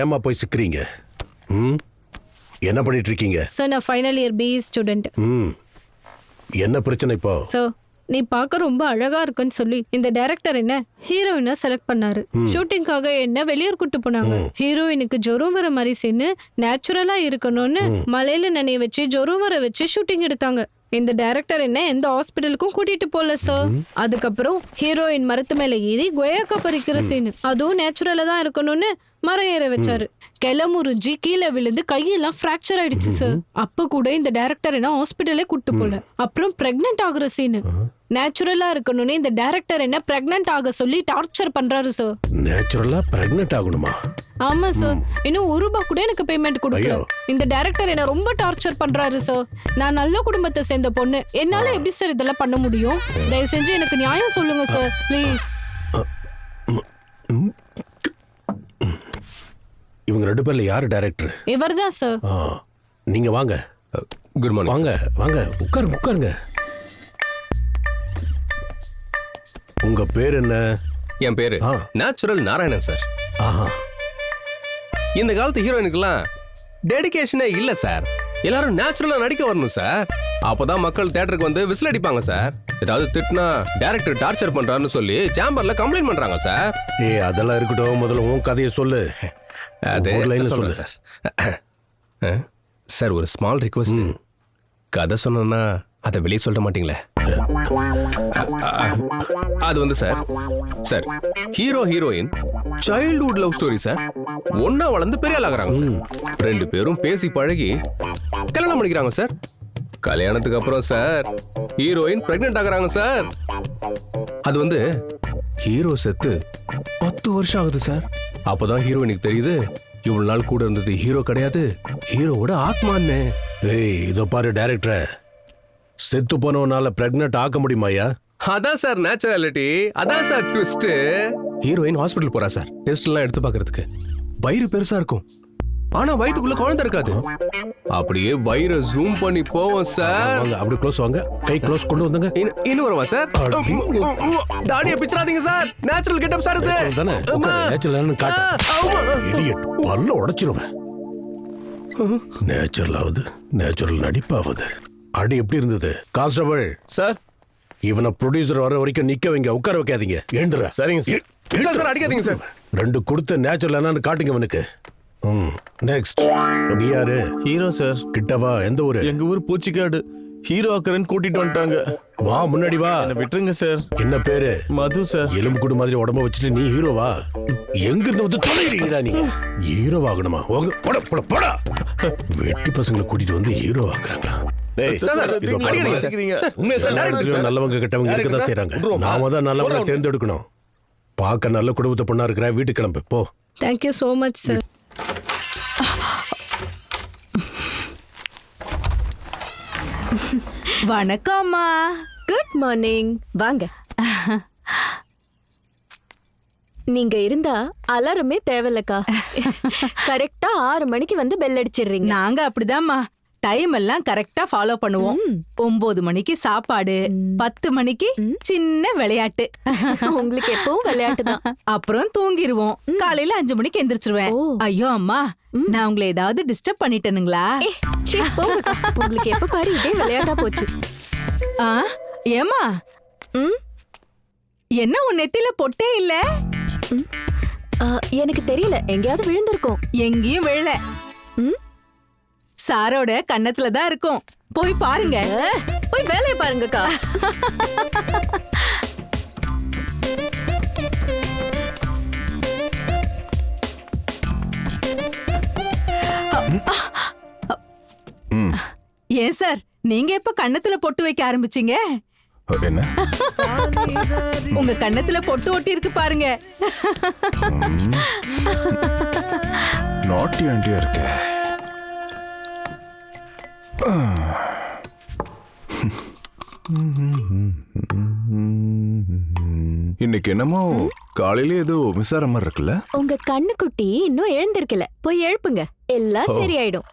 ஏமா போய் சிக்கிறீங்க? என்ன பண்ணிட்டு இருக்கீங்க? சார் நான் ஃபைனல் இயர் பிஇ ஸ்டூடெண்ட். என்ன பிரச்சனை இப்போ? சார் நீ பார்க்க ரொம்ப அழகா இருக்குன்னு சொல்லி இந்த டைரக்டர் என்ன ஹீரோயினா செலக்ட் பண்ணாரு. ஷூட்டிங்காக என்ன வெளியூர் கூட்டு போனாங்க. ஹீரோயினுக்கு ஜொரம் வர மாதிரி சேர்ந்து நேச்சுரலா இருக்கணும்னு மலையில நனைய வச்சு ஜொரம் வர வச்சு ஷூட்டிங் எடுத்தாங்க. இந்த டைரக்டர் என்ன எந்த ஹாஸ்பிட்டலுக்கும் கூட்டிட்டு போல சார். அதுக்கப்புறம் ஹீரோயின் மரத்து மேல ஏறி கொய்யாக்கா பறிக்கிற சீன், அதுவும் நேச்சுரலா தான் இருக்கணும்னு மரம் ஏற வச்சாரு. கிளமுறிஞ்சி கீழே விழுந்து கையெல்லாம் ஃப்ராக்சர் ஆயிடுச்சு சார். அப்ப கூட இந்த டைரக்டர் என்ன ஹாஸ்பிட்டலே கூட்டு போல. அப்புறம் பிரெக்னன்ட் ஆகுற சீன், நேச்சுரலா இருக்கணும்னு இந்த டைரக்டர் என்ன பிரெக்னன்ட் ஆக சொல்லி டார்ச்சர் பண்றாரு சார். நேச்சுரலா பிரெக்னன்ட் ஆகணுமா? ஆமா சார். இன்னும் ₹1 கூட எனக்கு பேமெண்ட் கொடுக்கல. இந்த டைரக்டர் என்ன ரொம்ப டார்ச்சர் பண்றாரு சார். நான் நல்ல குடும்பத்தை சேர்ந்த பொண்ணு, என்னால எப்படி சார் இதெல்லாம் பண்ண முடியும்? தயவு செஞ்சு எனக்கு நியாயம் சொல்லுங்க சார் ப்ளீஸ். இவங்க 2 பேர்ல யாரு டைரக்டர்? இவர்தான் சார். நீங்க வாங்க. Good morning. வாங்க வாங்க, உட்காருங்க. உங்க பேர் என்ன? என் பேரு நேச்சுரல் நாராயணன் சார். இந்த காலத்து ஹீரோயினுக்கெல்லாம் டெடிகேஷனே இல்ல சார். எல்லாரும் நேச்சுரலா நடிக்க வரணும் சார். அப்பதான் மக்கள் தியேட்டருக்கு வந்து விசில் அடிப்பாங்க சார். ஏதாவது திட்டினா டைரக்டர் டார்ச்சர் பண்றாருன்னு சொல்லி சேம்பர்ல கம்ப்ளைண்ட் பண்றாங்க சார். அதெல்லாம் இருக்கட்டும், முதல்ல உன் கதையை சொல்லு. அது சொல்லு சார். சார் ஒரு ஸ்மால் ரிக்வெஸ்ட். கதை சொன்னா அதை வெளியே சொல்ல மாட்டீங்களே? அது வந்து sir hero heroine childhood love story sir. ஒன்னா வளர்ந்து பெரிய ஆளாகிறாங்க சார். 2 பேரும் பேசி பழகி கல்யாணம் பண்ணிக்கிறாங்க சார். கல்யாணத்துக்கு அப்புறம் சார் ஹீரோயின் பிரெக்னன்ட் ஆகுறாங்க சார். அது வந்து ஹீரோ செத்து 10 வருஷம் ஆகுது சார். அப்பதான் ஹீரோயினுக்கு தெரியுது இவ்வளவு நாள் கூட இருந்தது ஹீரோ கிடையாது, ஹீரோவோட ஆத்மான்னு. இதோ பாரு டைரக்டர், செத்து போனவனால பிரெக்னன்ட் ஆக்க முடியுமாயா? அதான் சார் நேச்சுராலிட்டி, அதான் சார் ட்விஸ்ட். ஹீரோயின் ஹாஸ்பிடல் போறா சார் டெஸ்ட் எல்லாம் எடுத்து பாக்குறதுக்கு. வயிறு பெருசா இருக்கும், ஆனா வயித்துக்குள்ள குழந்தை இருக்காது. அப்படியே வயிறை ஜூம் பண்ணி போவோம் சார். அப்படி க்ளோஸ் வாங்க, கை க்ளோஸ் கொண்டு வந்துங்க. இன்னும் வரவா சார்? தாடியை பிச்சராதீங்க சார், நேச்சுரல் கெட்டப் சார் இது. தானே நேச்சுரல்னு காட்டு. இடியட், பல்ல உடைச்சிருவேன். நேச்சுரலாவது நேச்சுரல் நடிப்பாவது. அடி எப்படி இருந்தது கான்ஸ்டபிள்? சார் இவனை ப்ரொடியூசர் வர வரைக்கும் நிக்க வைங்க, உட்கார வைக்காதீங்க. எழுந்துற. சரிங்க சார். அடிக்காதீங்க சார். 2 கொடுத்த நேச்சுரல் என்னன்னு காட்டுங்க அவனுக்கு. நெக்ஸ்ட், நீ யாரு? Hero sir. கிட்டவா, எந்த ஊரு? எங்க ஊர் பூச்சிக்காடு. ஹீரோ அக்கறன் கூட்டிட்டு வந்துட்டாங்க. வா முன்னாடி வா. விட்டுருங்க சார். என்ன பேரு? மது சார். எலும்பு கூடு மாதிரி உடம்ப வச்சுட்டு நீ ஹீரோவா? எங்க இருந்து வந்து தொலைறீங்கடா நீங்க? ஹீரோ ஆகணுமா? போடா. வெட்டி பசங்களை கூட்டிட்டு வந்து ஹீரோ ஆக்குறாங்களா? நல்லவங்க கிட்டவங்க இருக்கதான் செய்யறாங்க. நாம தான் நல்லவங்க தேர்ந்தெடுக்கணும். பார்க்க நல்ல குடும்பத்தை பொண்ணா இருக்கிற, வீட்டுக்கு கிளம்பு போ. Thank you so much sir. வணக்கம்மா. Good morning. வாங்க. நீங்க இருந்தா அலாரமே தேவையில்லக்கா. கரெக்டா 6 மணிக்கு வந்து பெல் அடிச்சிடுறீங்க. நாங்க அப்படிதாம்மா, டைம் எல்லாம் கரெக்டா ஃபாலோ பண்ணுவோம். 9 மணிக்கு சாப்பாடு, 10 மணிக்கு சின்ன விளையாட்டு. உங்களுக்கு எப்பவும் விளையாட்டு தான். அப்புறம் தூங்கிடுவோம். காலையில 5 மணிக்கு எந்திரிச்சிருவேன். ஐயோ அம்மா, நான் உங்களை ஏதாவது டிஸ்டர்ப் பண்ணிட்டேனுங்களா? உங்களுக்கு எப்ப பாரு இதே விளையாட்டா போச்சு. ஏமா, என்ன உன் நெத்தில பொட்டே இல்ல? எனக்கு தெரியல, எங்கேயாவது விழுந்திருக்கும். எங்கேயும் விழல, சாரோட கன்னத்துல தான் இருக்கும். போய் பாருங்க. போய் வேலையை பாருங்கக்கா. ஏன் சார், நீங்க எப்ப கன்னத்துல பொட்டு வைக்க ஆரம்பிச்சீங்க? என்ன? உங்க கன்னத்துல பொட்டு ஒட்டி இருக்கு பாருங்க. நாட்டி ஆண்டியா இருக்க. இன்னைக்கு என்னமோ காலையில ஏதோ மிசார மாதிரி இருக்குல்ல? உங்க கண்ணுக்குட்டி இன்னும் எழுந்திருக்கல, போய் எழுப்புங்க, எல்லாம் சரியாயிடும்.